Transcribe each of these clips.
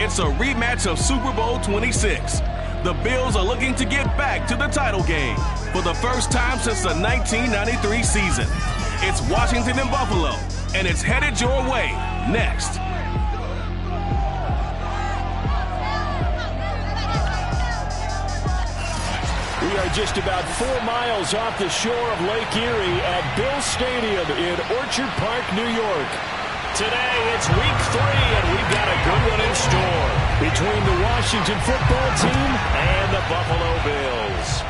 It's a rematch of Super Bowl 26. The Bills are looking to get back to the title game for the first time since the 1993 season. It's Washington and Buffalo, and it's headed your way next. We are just about 4 miles off the shore of Lake Erie at Bill Stadium in Orchard Park, New York. Today, it's week 3, and we've got a good one in store between the Washington football team and the Buffalo Bills.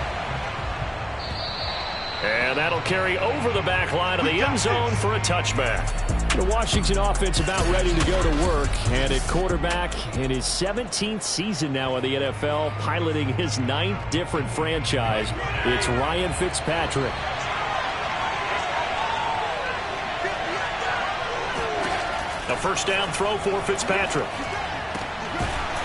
And that'll carry over the back line of the end zone for a touchback. The Washington offense about ready to go to work, and at quarterback in his 17th season now in the NFL, piloting his 9th different franchise, it's Ryan Fitzpatrick. A first down throw for Fitzpatrick.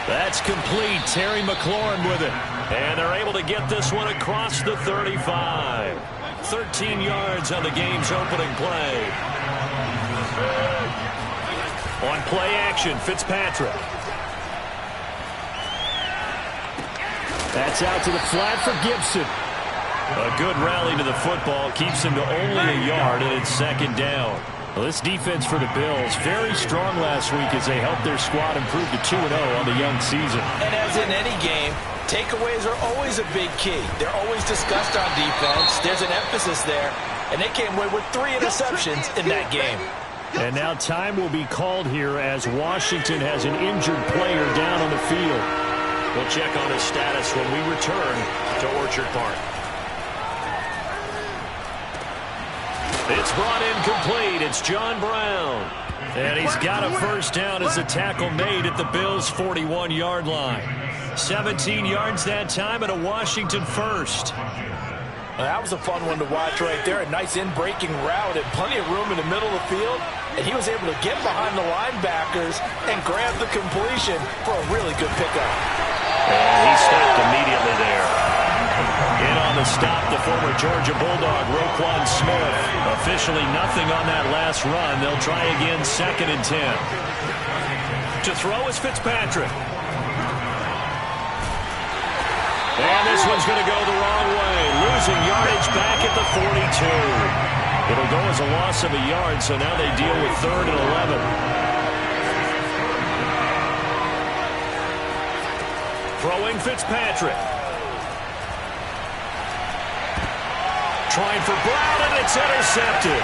That's complete. Terry McLaurin with it. And they're able to get this one across the 35. 13 yards on the game's opening play. On play action, Fitzpatrick. That's out to the flat for Gibson. A good rally to the football keeps him to only a yard, and it's second down. Well, this defense for the Bills, very strong last week as they helped their squad improve to 2-0 on the young season. And as in any game, takeaways are always a big key. They're always discussed on defense. There's an emphasis there, and they came away with 3 interceptions in that game. And now time will be called here as Washington has an injured player down on the field. We'll check on his status when we return to Orchard Park. It's brought in complete. It's John Brown. And he's got a first down as the tackle made at the Bills' 41-yard line. 17 yards that time and a Washington first. Well, that was a fun one to watch right there. A nice in-breaking route and plenty of room in the middle of the field. And he was able to get behind the linebackers and grab the completion for a really good pickup. And he stopped immediately there. In on the stop, the former Georgia Bulldog, Roquan Smith. Officially nothing on that last run. They'll try again, 2nd and 10. To throw is Fitzpatrick. And this one's going to go the wrong way. Losing yardage back at the 42. It'll go as a loss of a yard, so now they deal with 3rd and 11. Throwing Fitzpatrick. Trying for Brown, and it's intercepted.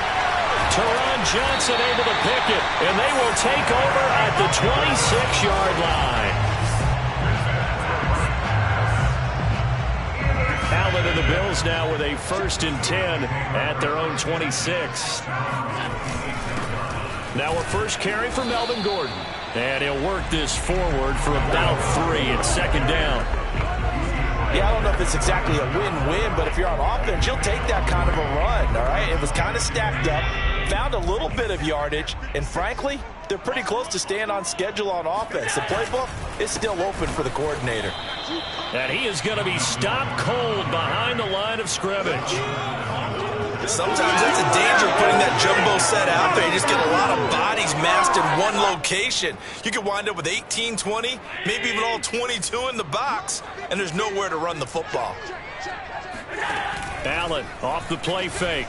Teron Johnson able to pick it, and they will take over at the 26-yard line. Allen and the Bills now with a 1st and 10 at their own 26. Now a first carry for Melvin Gordon. And he'll work this forward for about 3. It's 2nd down. Yeah, I don't know if it's exactly a win-win, but if you're on offense, you'll take that kind of a run, all right? It was kind of stacked up, found a little bit of yardage, and frankly, they're pretty close to staying on schedule on offense. The playbook is still open for the coordinator. And he is going to be stopped cold behind the line of scrimmage. Sometimes that's a danger of putting that jumbo set out there. You just get a lot of bodies massed in one location. You could wind up with 18, 20, maybe even all 22 in the box, and there's nowhere to run the football. Allen off the play fake.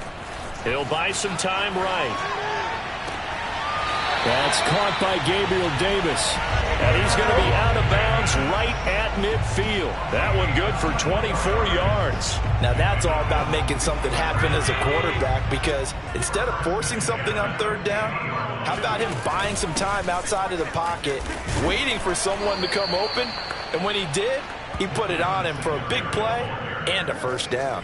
He'll buy some time right. That's caught by Gabriel Davis. And he's going to be out of bounds right at midfield. That one good for 24 yards. Now that's all about making something happen as a quarterback, because instead of forcing something on 3rd down, how about him buying some time outside of the pocket, waiting for someone to come open, and when he did, he put it on him for a big play and a first down.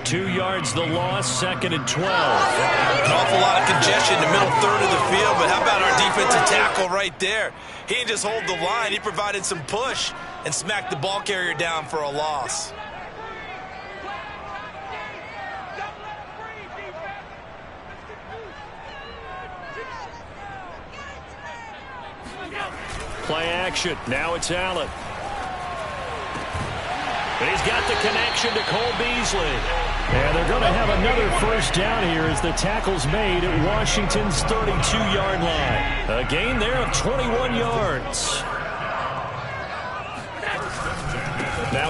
2 yards the loss, 2nd and 12. An awful lot of congestion in the middle 3rd of the field, but how about our defensive tackle right there? He didn't just hold the line, he provided some push and smacked the ball carrier down for a loss. Play action. Now it's Allen. And he's got the connection to Cole Beasley. And they're going to have another first down here as the tackle's made at Washington's 32-yard line. A gain there of 21 yards.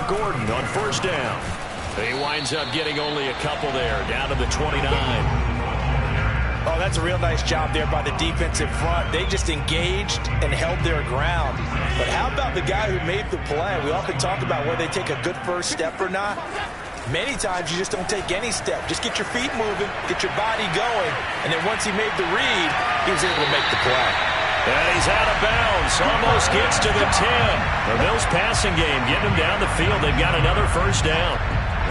now Gordon on first down. He winds up getting only a couple there, down to the 29. Oh, that's a real nice job there by the defensive front. They just engaged and held their ground. But how about the guy who made the play? We often talk about whether they take a good first step or not. Many times you just don't take any step. Just get your feet moving, get your body going, and then once he made the read, he was able to make the play. And he's out of bounds. Almost gets to the 10. The Bills passing game getting him down the field. They've got another first down.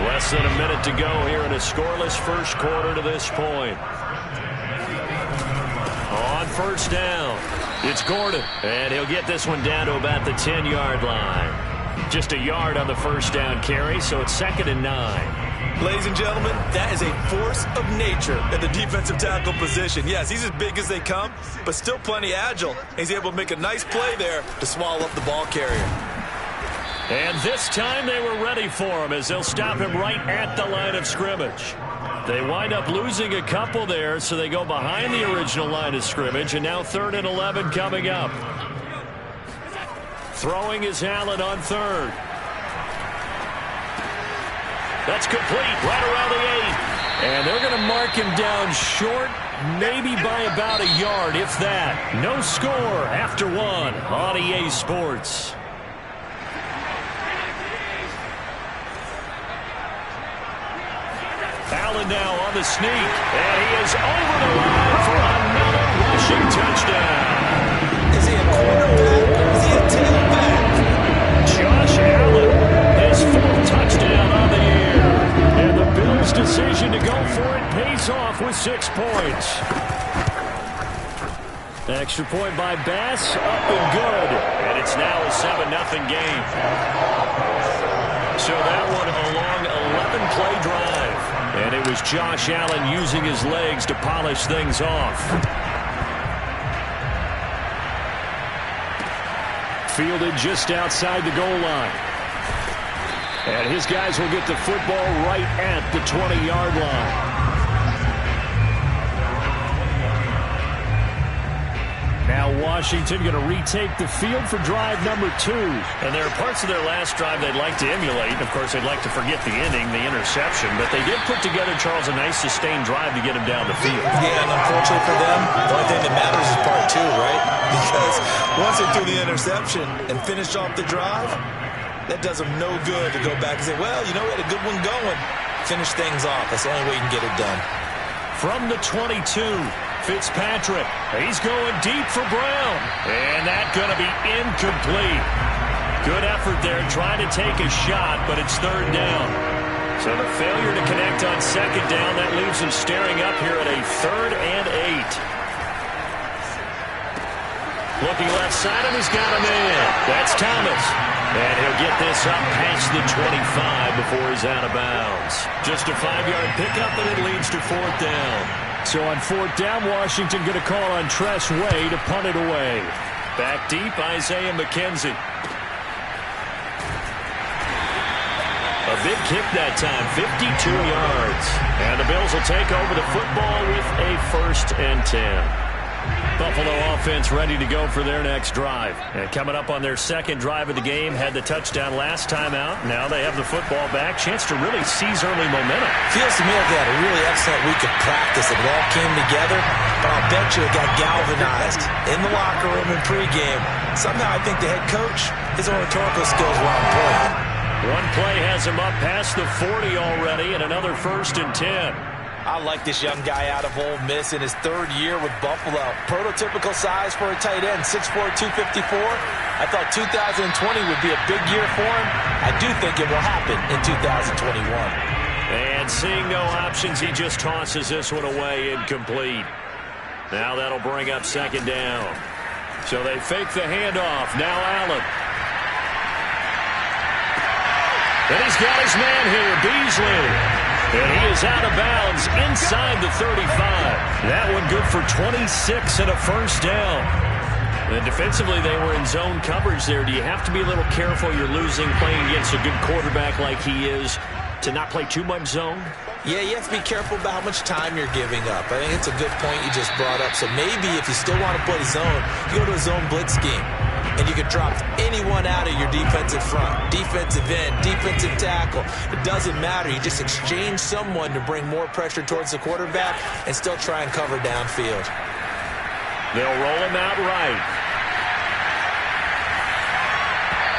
Less than a minute to go here in a scoreless first quarter to this point. On first down, it's Gordon. And he'll get this one down to about the 10-yard line. Just a yard on the first down carry, so it's 2nd and 9. Ladies and gentlemen, that is a force of nature at the defensive tackle position. Yes, he's as big as they come, but still plenty agile. He's able to make a nice play there to swallow up the ball carrier. And this time they were ready for him as they'll stop him right at the line of scrimmage. They wind up losing a couple there, so they go behind the original line of scrimmage, and now 3rd and 11 coming up. Throwing is Allen on third. That's complete, right around the 8. And they're going to mark him down short, maybe by about a yard, if that. No score after 1 on EA Sports. Allen now on the sneak, and he is over the line for another rushing touchdown. Is he a quarterback or is he a tailback? Josh Allen, his 4th touchdown on the year. And the Bills' decision to go for it pays off with 6 points. Extra point by Bass, up and good. And it's now a 7-0 game. So that one a long 11-play drive. And it was Josh Allen using his legs to polish things off. Fielded just outside the goal line. And his guys will get the football right at the 20-yard line. Now Washington going to retake the field for drive number 2. And there are parts of their last drive they'd like to emulate. Of course, they'd like to forget the inning, the interception. But they did put together, Charles, a nice sustained drive to get him down the field. Yeah, and unfortunately for them, the only thing that matters is part 2, right? Because once they threw the interception and finished off the drive, that does them no good to go back and say, well, you know, we had a good one going. Finish things off. That's the only way you can get it done. From the 22, Fitzpatrick. He's going deep for Brown. And that's going to be incomplete. Good effort there trying to take a shot, but it's 3rd down. So the failure to connect on 2nd down, that leaves him staring up here at a 3rd and 8. Looking left side, and he's got him in. That's Thomas. And he'll get this up past the 25 before he's out of bounds. Just a 5-yard pickup, and it leads to 4th down. So on 4th down, Washington going to call on Tress Way to punt it away. Back deep, Isaiah McKenzie. A big kick that time, 52 yards. And the Bills will take over the football with a 1st and 10. Buffalo offense ready to go for their next drive. And coming up on their 2nd drive of the game, had the touchdown last time out. Now they have the football back. Chance to really seize early momentum. Feels to me like they had a really excellent week of practice. It all came together, but I'll bet you it got galvanized in the locker room in pregame. Somehow I think the head coach, his oratorical skills were on point. One play has him up past the 40 already, and another 1st and 10. I like this young guy out of Ole Miss in his 3rd year with Buffalo. Prototypical size for a tight end, 6'4", 254. I thought 2020 would be a big year for him. I do think it will happen in 2021. And seeing no options, he just tosses this one away, incomplete. Now that'll bring up 2nd down. So they fake the handoff. Now Allen. And he's got his man here, Beasley. And he is out of bounds inside the 35. That one good for 26 and a 1st down. And defensively, they were in zone coverage there. Do you have to be a little careful? You're losing playing against a good quarterback like he is to not play too much zone? Yeah, you have to be careful about how much time you're giving up. I think it's a good point you just brought up. So maybe if you still want to play zone, you go to a zone blitz scheme. and you can drop anyone out of your defensive front. Defensive end, defensive tackle. It doesn't matter. You just exchange someone to bring more pressure towards the quarterback and still try and cover downfield. They'll roll him out right.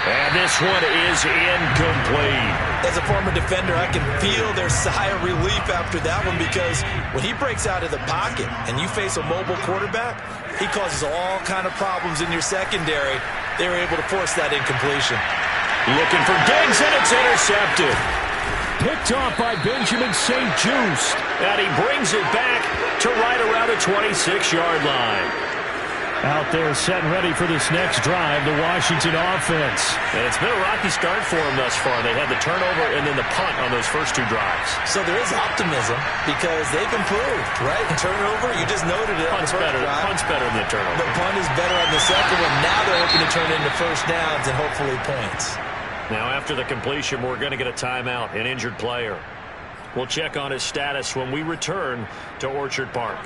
And this one is incomplete. As a former defender, I can feel their sigh of relief after that one, because when he breaks out of the pocket and you face a mobile quarterback, he causes all kind of problems in your secondary. They were able to force that incompletion. Looking for Diggs, and it's intercepted. Picked off by Benjamin St-Juste. And he brings it back to right around the 26-yard line. Out there set and ready for this next drive, the Washington offense. And it's been a rocky start for them thus far. They had the turnover and then the punt on those first two drives. So there is optimism because they've improved, right? And turnover, you just noted it. Punt's better than the turnover. The punt is better on the second one. Now they're hoping to turn it into first downs and hopefully points. Now after the completion, we're going to get a timeout, an injured player. We'll check on his status when we return to Orchard Park.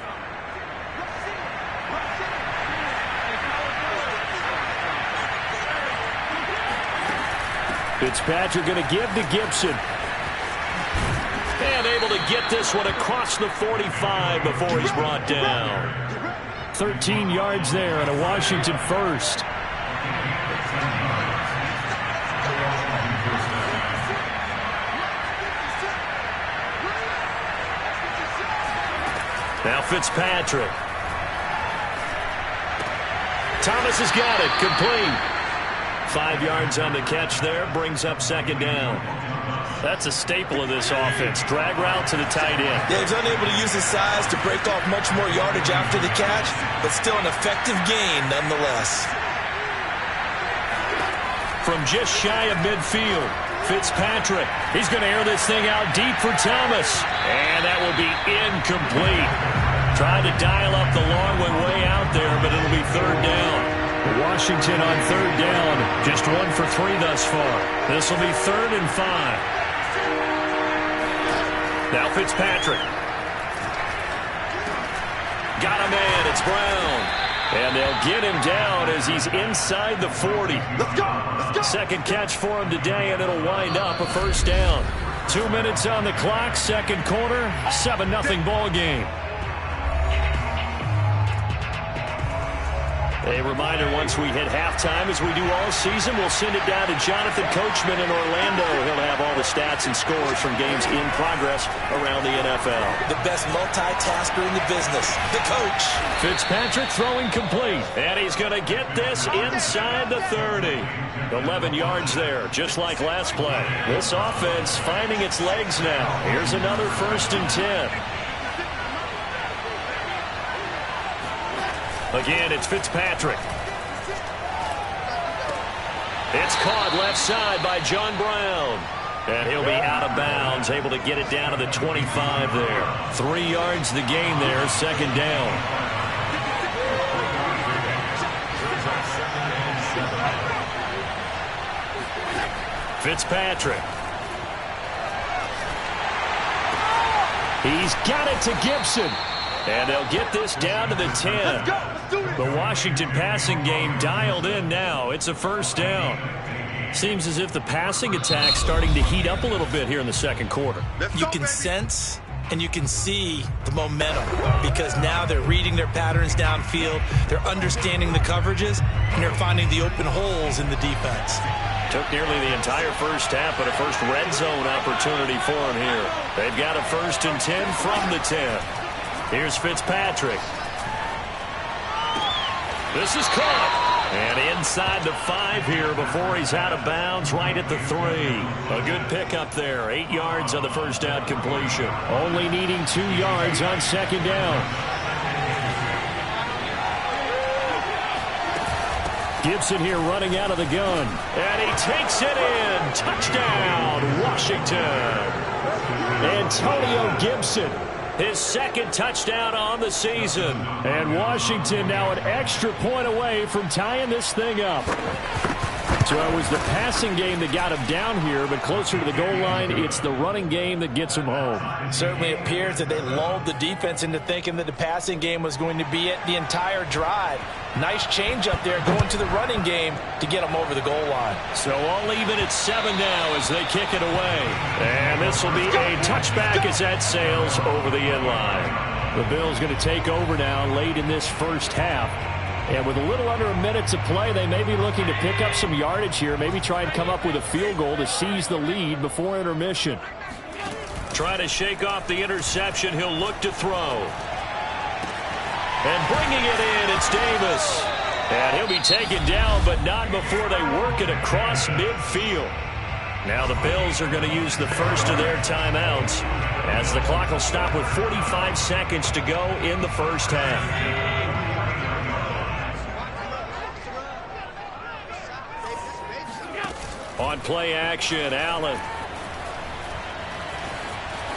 Fitzpatrick going to give to Gibson. And able to get this one across the 45 before he's brought down. 13 yards there and a Washington first. Now Fitzpatrick. Thomas has got it. Complete. 5 yards on the catch there, brings up second down. That's a staple of this offense. Drag route to the tight end. Yeah, he's unable to use his size to break off much more yardage after the catch, but still an effective gain nonetheless. From just shy of midfield, Fitzpatrick. He's going to air this thing out deep for Thomas. And that will be incomplete. Tried to dial up the long one way out there, but it'll be third down. Washington on third down. Just 1 for 3 thus far. This will be 3rd and 5. Now Fitzpatrick. Got a man. It's Brown. And they'll get him down as he's inside the 40. Let's go. Second catch for him today, and it'll wind up a first down. 2 minutes on the clock. Second quarter. 7-0 ball game. A reminder, once we hit halftime, as we do all season, we'll send it down to Jonathan Coachman in Orlando. He'll have all the stats and scores from games in progress around the NFL. The best multitasker in the business, the coach. Fitzpatrick throwing complete. And he's going to get this inside the 30. 11 yards there, just like last play. This offense finding its legs now. Here's another 1st and 10. Again, it's Fitzpatrick. It's caught left side by John Brown. And he'll be out of bounds, able to get it down to the 25 there. 3 yards the gain there, second down. Fitzpatrick. He's got it to Gibson. And they'll get this down to the 10. The Washington passing game dialed in now. It's a first down. Seems as if the passing attack's starting to heat up a little bit here in the second quarter. You can sense and you can see the momentum because now they're reading their patterns downfield. They're understanding the coverages, and they're finding the open holes in the defense. Took nearly the entire first half, but a first red zone opportunity for them here. They've got a 1st and 10 from the 10. Here's Fitzpatrick. This is caught. And inside the 5 here before he's out of bounds, right at the 3. A good pickup there. 8 yards on the first down completion. Only needing 2 yards on second down. Gibson here running out of the gun. And he takes it in. Touchdown, Washington. Antonio Gibson. His second touchdown on the season. And Washington now an extra point away from tying this thing up. So it was the passing game that got him down here, but closer to the goal line, it's the running game that gets him home. Certainly appears that they lulled the defense into thinking that the passing game was going to be it the entire drive. Nice change up there going to the running game to get them over the goal line. So all even at 7 now as they kick it away. And this will be a touchback as that sails over the end line. The Bills going to take over now late in this first half. And with a little under a minute to play, they may be looking to pick up some yardage here, maybe try and come up with a field goal to seize the lead before intermission. Trying to shake off the interception, he'll look to throw. And bringing it in, it's Davis. And he'll be taken down, but not before they work it across midfield. Now the Bills are going to use the first of their timeouts as the clock will stop with 45 seconds to go in the first half. On play action, Allen.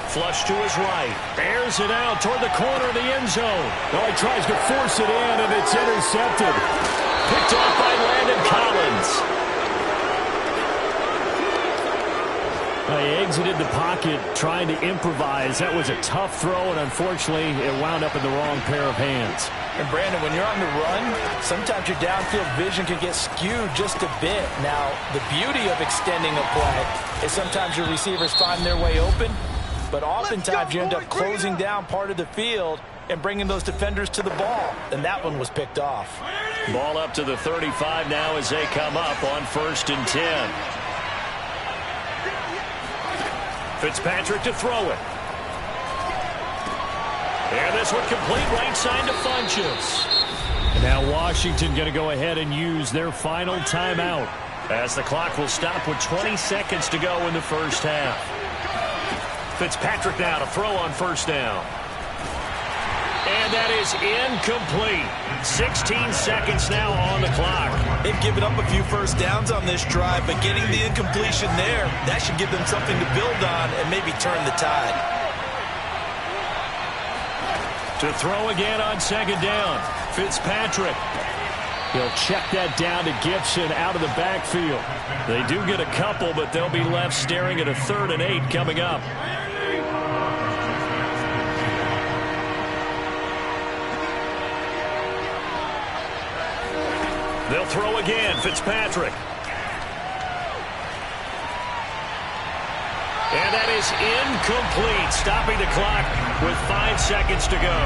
Flush to his right. Airs it out toward the corner of the end zone. Oh, he tries to force it in, and it's intercepted. Picked off by Landon Collins. He exited the pocket trying to improvise. That was a tough throw, and unfortunately, it wound up in the wrong pair of hands. And Brandon, when you're on the run, sometimes your downfield vision can get skewed just a bit. Now, the beauty of extending a play is sometimes your receivers find their way open, but oftentimes you end up closing down part of the field and bringing those defenders to the ball, and that one was picked off. Ball up to the 35 now as they come up on 1st and 10. Fitzpatrick to throw it. And this one complete right side to Funchess. Now Washington going to go ahead and use their final timeout as the clock will stop with 20 seconds to go in the first half. Fitzpatrick now to throw on 1st down. And that is incomplete. 16 seconds now on the clock. They've given up a few first downs on this drive, but getting the incompletion there, that should give them something to build on and maybe turn the tide. To throw again on 2nd down. Fitzpatrick. He'll check that down to Gibson out of the backfield. They do get a couple, but they'll be left staring at a 3rd and 8 coming up. They'll throw again. Fitzpatrick. And that is incomplete, stopping the clock with 5 seconds to go.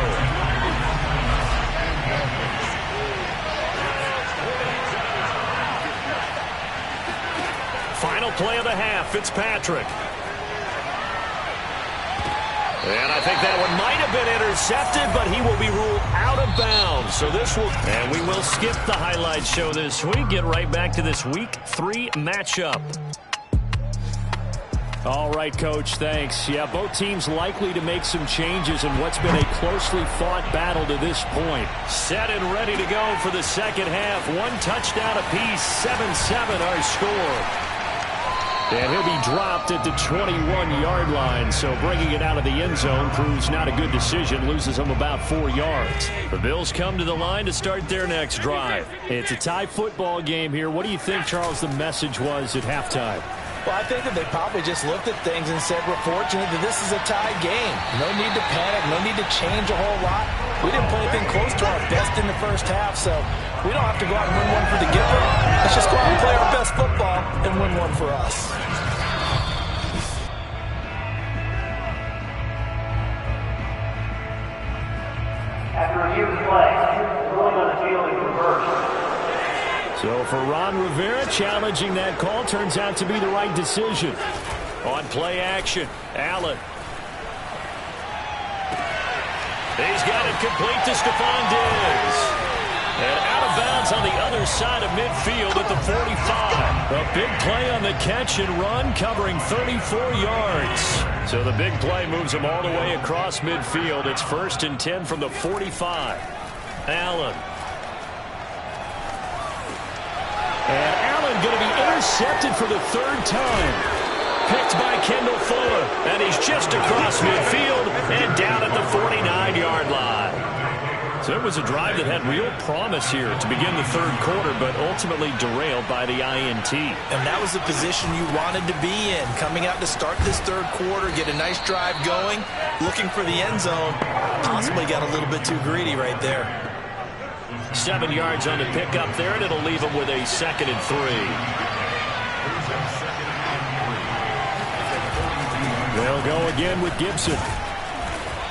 Final play of the half, Fitzpatrick. And I think that one might have been intercepted, but he will be ruled out of bounds. So this will, and we will skip the highlight show this week. Get right back to this Week 3 matchup. All right, Coach, thanks. Yeah, both teams likely to make some changes in what's been a closely fought battle to this point. Set and ready to go for the second half. 1 touchdown apiece, 7-7 our score. And he'll be dropped at the 21-yard line, so bringing it out of the end zone proves not a good decision, loses him about 4 yards. The Bills come to the line to start their next drive. It's a tie football game here. What do you think, Charles, the message was at halftime? Well, I think that they probably just looked at things and said, we're fortunate that this is a tie game. No need to panic, no need to change a whole lot. We didn't play anything close to our best in the first half, so we don't have to go out and win one for the giver. Let's just go out and play our best football and win one for us. After a few plays, ruling on the field is reversed. So for Ron Rivera, challenging that call turns out to be the right decision. On play action, Allen. He's got it complete to Stephon Diggs. And out of bounds on the other side of midfield at the 45. A big play on the catch and run, covering 34 yards. So the big play moves him all the way across midfield. It's 1st and 10 from the 45. Allen. And Allen going to be intercepted for the 3rd time. Picked by Kendall Fuller. And he's just across midfield and down at the 49-yard line. So it was a drive that had real promise here to begin the third quarter, but ultimately derailed by the INT. And that was the position you wanted to be in, coming out to start this third quarter, get a nice drive going, looking for the end zone. Possibly got a little bit too greedy right there. 7 yards on the pickup there, and it'll leave him with a 2nd and 3. They'll go again with Gibson.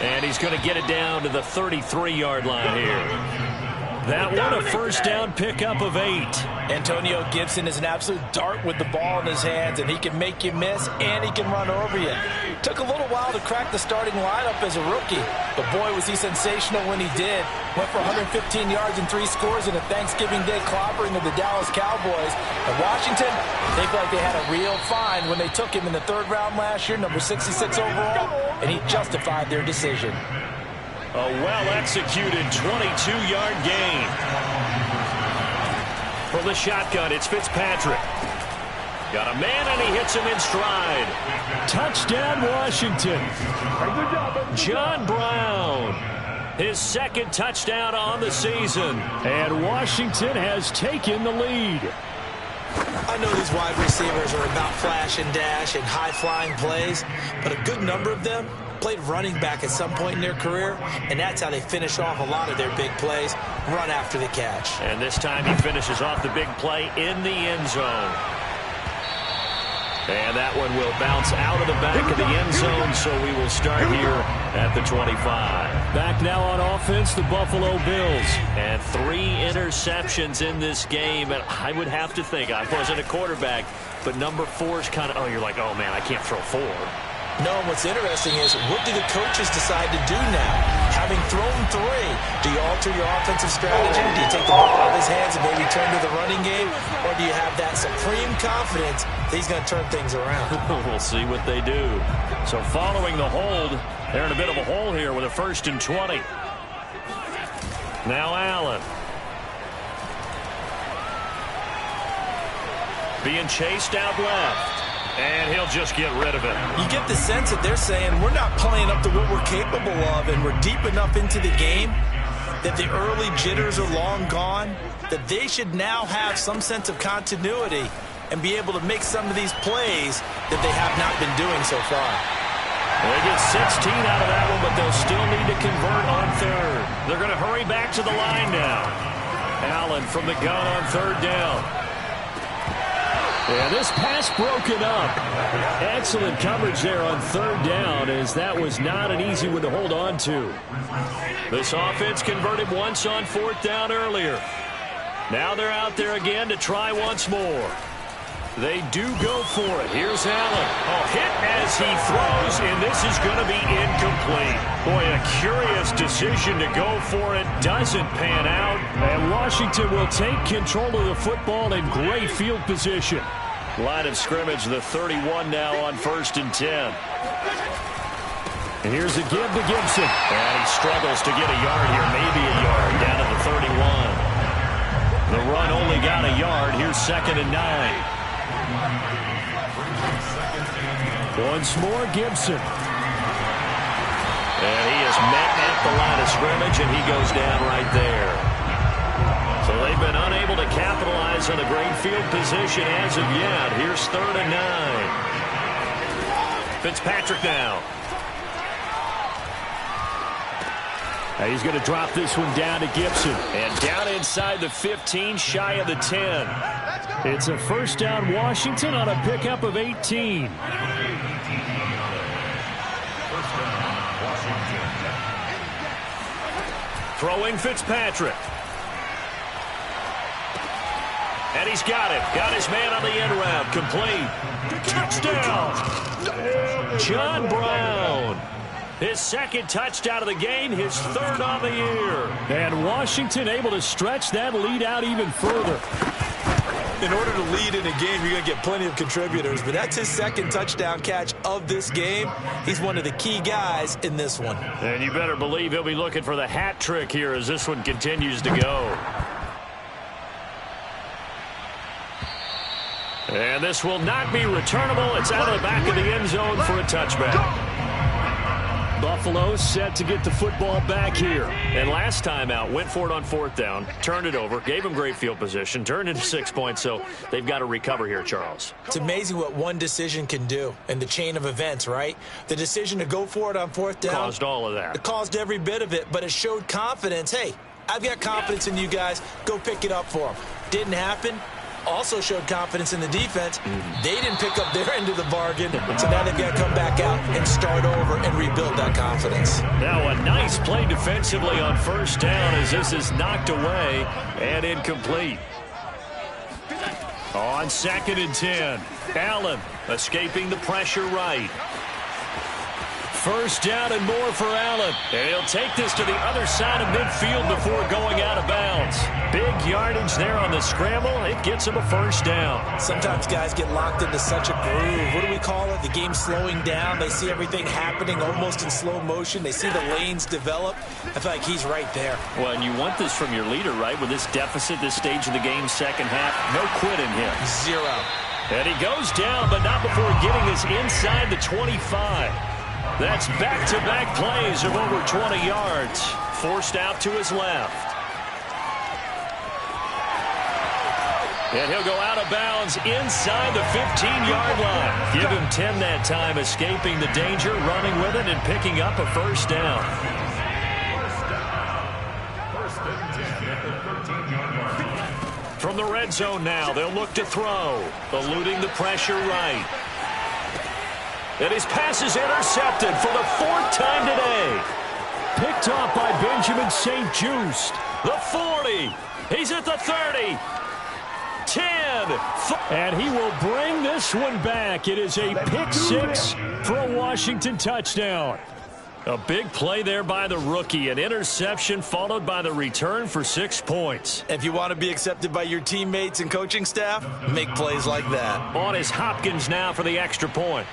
And he's going to get it down to the 33-yard line here. That one, a first down pickup of 8. Antonio Gibson is an absolute dart with the ball in his hands, and he can make you miss, and he can run over you. Took a little while to crack the starting lineup as a rookie, but boy, was he sensational when he did. Went for 115 yards and 3 scores in a Thanksgiving Day clobbering of the Dallas Cowboys. And Washington, they feel like they had a real find when they took him in the 3rd round last year, number 66 overall, and he justified their decision. A well-executed 22-yard gain. For the shotgun, it's Fitzpatrick. Got a man, and he hits him in stride. Touchdown, Washington. John Brown. His 2nd touchdown on the season. And Washington has taken the lead. I know these wide receivers are about flash and dash and high-flying plays, but a good number of them played running back at some point in their career, and that's how they finish off a lot of their big plays, run after the catch. And this time he finishes off the big play in the end zone. And that one will bounce out of the back of the end zone, so we will start here at the 25. Back now on offense, the Buffalo Bills. And 3 interceptions in this game, and I would have to think, I wasn't a quarterback, but number 4 is kind of, you're like, oh man, I can't throw 4. No, what's interesting is, what do the coaches decide to do now? Having thrown 3, do you alter your offensive strategy? Do you take the ball out of his hands and maybe turn to the running game? Or do you have that supreme confidence that he's going to turn things around? We'll see what they do. So following the hold, they're in a bit of a hole here with a 1st and 20. Now Allen. Being chased out left. And he'll just get rid of it. You get the sense that they're saying, we're not playing up to what we're capable of, and we're deep enough into the game that the early jitters are long gone, that they should now have some sense of continuity and be able to make some of these plays that they have not been doing so far. They get 16 out of that one, but they'll still need to convert on 3rd. They're going to hurry back to the line now. Allen from the gun on 3rd down. Yeah, this pass broken up. Excellent coverage there on 3rd down, as that was not an easy one to hold on to. This offense converted once on 4th down earlier. Now they're out there again to try once more. They do go for it. Here's Allen. Oh, hit as he throws, and this is going to be incomplete. Boy, a curious decision to go for it. Doesn't pan out. And Washington will take control of the football in great field position. Line of scrimmage, the 31 now on 1st and 10. And here's a give to Gibson. And he struggles to get a yard here, maybe a yard, down to the 31. The run only got a yard. Here's 2nd and 9. Once more, Gibson. And he is met at the line of scrimmage, and he goes down right there. So they've been unable to capitalize on a great field position as of yet. Here's 3rd and 9. Fitzpatrick now. He's going to drop this one down to Gibson. And down inside the 15, shy of the 10. It's a 1st down Washington on a pickup of 18. Throwing Fitzpatrick. And he's got it. Got his man on the end route. Complete. Touchdown. John Brown. His 2nd touchdown of the game, his 3rd on the year. And Washington able to stretch that lead out even further. In order to lead in a game, you're going to get plenty of contributors, but that's his 2nd touchdown catch of this game. He's one of the key guys in this one. And you better believe he'll be looking for the hat trick here as this one continues to go. And this will not be returnable. It's out of the back of the end zone for a touchback. Buffalo set to get the football back here. And last time out, went for it on 4th down, turned it over, gave them great field position, turned into 6 points, so they've got to recover here, Charles. It's amazing what one decision can do in the chain of events, right? The decision to go for it on 4th down. Caused all of that. It caused every bit of it, but it showed confidence. Hey, I've got confidence in you guys. Go pick it up for them. Didn't happen. Also showed confidence in the defense. They didn't pick up their end of the bargain, so now they've got to come back out and start over and rebuild that confidence. Now a nice play defensively on 1st down as this is knocked away and incomplete. On 2nd and 10, Allen escaping the pressure right. 1st down and more for Allen. And he'll take this to the other side of midfield before going out of bounds. Big yardage there on the scramble. It gets him a 1st down. Sometimes guys get locked into such a groove. What do we call it? The game's slowing down. They see everything happening almost in slow motion. They see the lanes develop. I feel like he's right there. Well, and you want this from your leader, right? With this deficit, this stage of the game, second half, no quit in him. Zero. And he goes down, but not before getting this inside the 25. That's back-to-back plays of over 20 yards. Forced out to his left. And he'll go out of bounds inside the 15-yard line. Give him 10 that time, escaping the danger, running with it, and picking up a 1st down. From the red zone now, they'll look to throw, eluding the pressure right. And his pass is intercepted for the 4th time today. Picked off by Benjamin St-Juste. The 40. He's at the 30. 10. And he will bring this one back. It is a pick 6 for a Washington touchdown. A big play there by the rookie. An interception followed by the return for 6 points. If you want to be accepted by your teammates and coaching staff, make plays like that. On is Hopkins now for the extra point.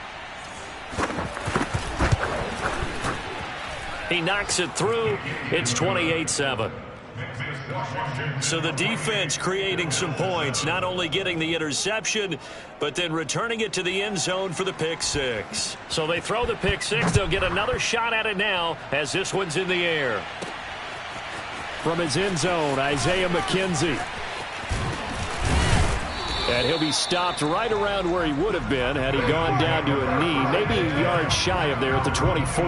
He knocks it through. It's 28-7. So the defense creating some points, not only getting the interception, but then returning it to the end zone for the pick 6. So they throw the pick 6. They'll get another shot at it now as this one's in the air. From his end zone, Isaiah McKenzie. And he'll be stopped right around where he would have been had he gone down to a knee, maybe a yard shy of there at the 24.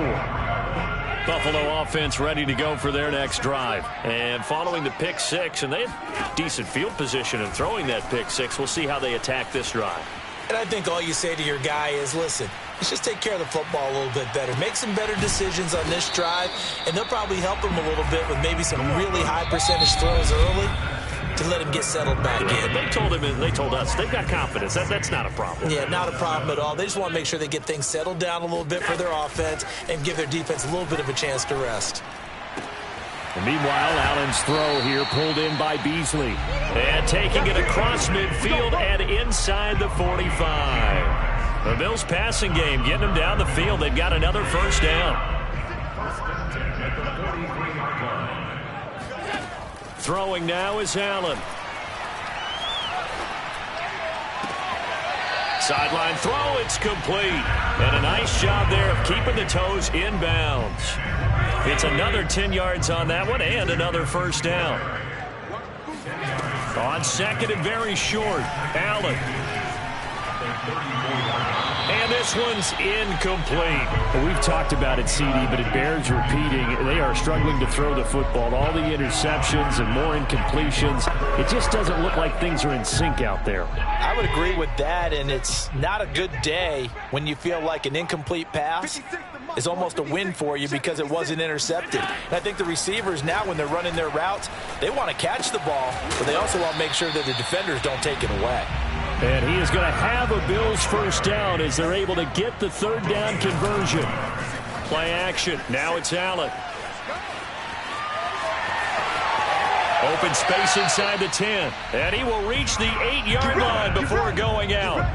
Buffalo offense ready to go for their next drive. And following the pick 6, and they had decent field position in throwing that pick 6. We'll see how they attack this drive. And I think all you say to your guy is, listen, let's just take care of the football a little bit better. Make some better decisions on this drive, and they'll probably help him a little bit with maybe some really high percentage throws early to let him get settled back in. They told him, and they told us, they've got confidence. That's not a problem. Yeah, not a problem at all. They just want to make sure they get things settled down a little bit for their offense and give their defense a little bit of a chance to rest. And meanwhile, Allen's throw here pulled in by Beasley. And taking it across midfield and inside the 45. The Bills passing game getting them down the field. They've got another 1st down. Throwing now is Allen. Sideline throw, it's complete. And a nice job there of keeping the toes inbounds. It's another 10 yards on that one and another 1st down. On 2nd and very short, Allen. And this one's incomplete. Well, we've talked about it, CD, but it bears repeating. They are struggling to throw the football. All the interceptions and more incompletions. It just doesn't look like things are in sync out there. I would agree with that, and it's not a good day when you feel like an incomplete pass is almost a win for you because it wasn't intercepted. And I think the receivers now, when they're running their routes, they want to catch the ball, but they also want to make sure that the defenders don't take it away. And he is going to have a Bills 1st down as they're able to get the 3rd down conversion. Play action. Now it's Allen. Open space inside the 10. And he will reach the 8-yard line before going out.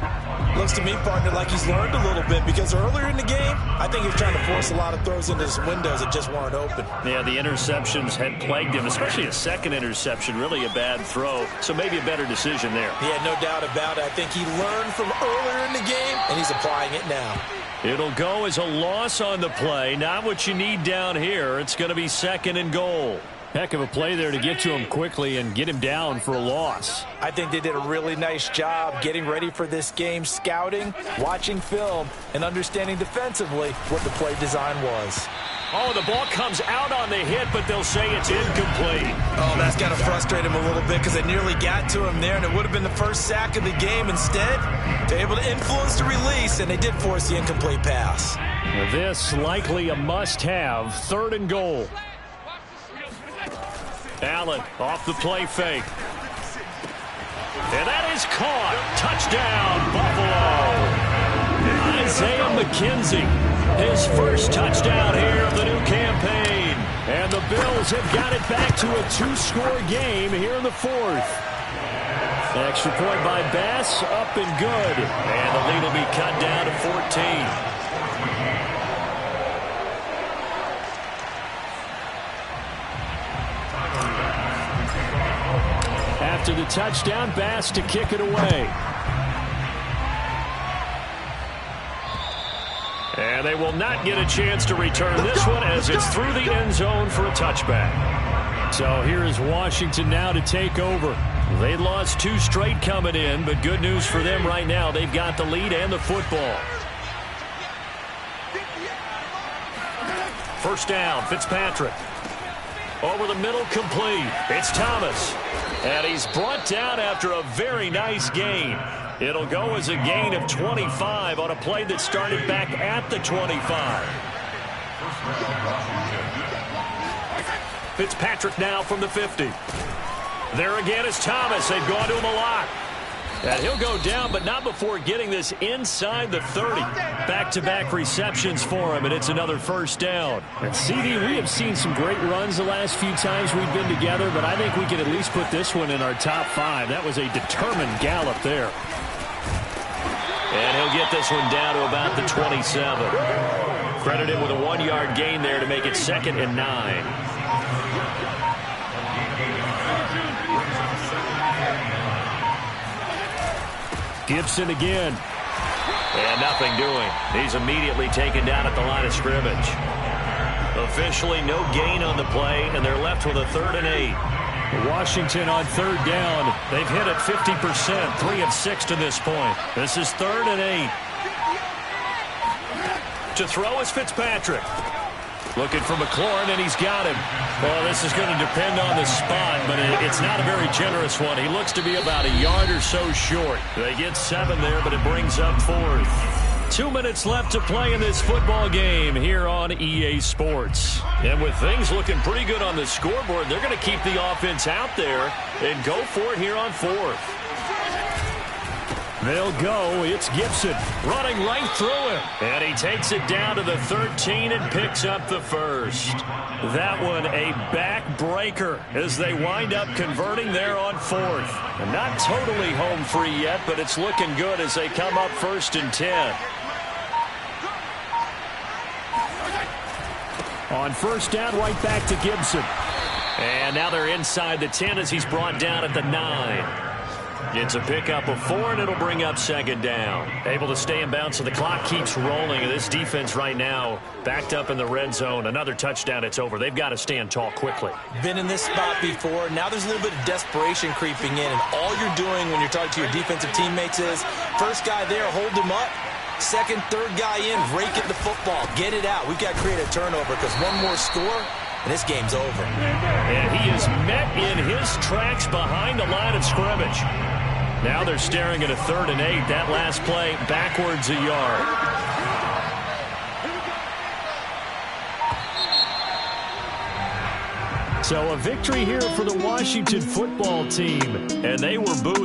Looks to me, partner, like he's learned a little bit because earlier in the game, I think he was trying to force a lot of throws into some windows that just weren't open. Yeah, the interceptions had plagued him, especially a second interception, really a bad throw. So maybe a better decision there. Yeah, no doubt about it. I think he learned from earlier in the game, and he's applying it now. It'll go as a loss on the play. Not what you need down here. It's going to be 2nd and goal. Heck of a play there to get to him quickly and get him down for a loss. I think they did a really nice job getting ready for this game, scouting, watching film, and understanding defensively what the play design was. Oh, the ball comes out on the hit, but they'll say it's incomplete. Oh, that's got to frustrate him a little bit because they nearly got to him there, and it would have been the first sack of the game. Instead, they're able to influence the release, and they did force the incomplete pass. This likely a must-have, 3rd and goal. Allen off the play fake. And that is caught. Touchdown, Buffalo. Isaiah McKenzie, his first touchdown here of the new campaign. And the Bills have got it back to a 2-score game here in the 4th. Extra point by Bass, up and good. And the lead will be cut down to 14. After the touchdown, Bass to kick it away. And they will not get a chance to return this one as it's through the end zone for a touchback. So here is Washington now to take over. They lost 2 straight coming in, but good news for them right now. They've got the lead and the football. First down, Fitzpatrick. Over the middle, complete. It's Thomas. And he's brought down after a very nice gain. It'll go as a gain of 25 on a play that started back at the 25. Fitzpatrick now from the 50. There again is Thomas. They've gone to him a lot. And he'll go down, but not before getting this inside the 30. Back-to-back receptions for him, and it's another first down. And CD, we have seen some great runs the last few times we've been together, but I think we can at least put this one in our top 5. That was a determined gallop there. And he'll get this one down to about the 27. Credit him with a 1-yard gain there to make it 2nd and 9. Gibson again. And nothing doing. He's immediately taken down at the line of scrimmage. Officially no gain on the play, and they're left with a 3rd and 8. Washington on 3rd down. They've hit it 50%, 3 of 6 to this point. This is 3rd and 8. To throw is Fitzpatrick. Looking for McLaurin, and he's got him. Well, this is going to depend on the spot, but it's not a very generous one. He looks to be about a yard or so short. They get 7 there, but it brings up 4th. 2 minutes left to play in this football game here on EA Sports. And with things looking pretty good on the scoreboard, they're going to keep the offense out there and go for it here on 4th. They'll go. It's Gibson running right through him. And he takes it down to the 13 and picks up the first. That one a backbreaker as they wind up converting there on 4th. And not totally home free yet, but it's looking good as they come up 1st and 10. On 1st down, right back to Gibson. And now they're inside the 10 as he's brought down at the 9. It's a pickup of 4, and it'll bring up 2nd down. Able to stay in bounds, so the clock keeps rolling. And this defense right now backed up in the red zone. Another touchdown, it's over. They've got to stand tall quickly. Been in this spot before. Now there's a little bit of desperation creeping in, and all you're doing when you're talking to your defensive teammates is first guy there, hold him up. Second, third guy in, rake at the football. Get it out. We've got to create a turnover because one more score, and this game's over. And he is met in his tracks behind the line of scrimmage. Now they're staring at a 3rd and 8. That last play backwards a yard. So a victory here for the Washington football team. And they were buoyed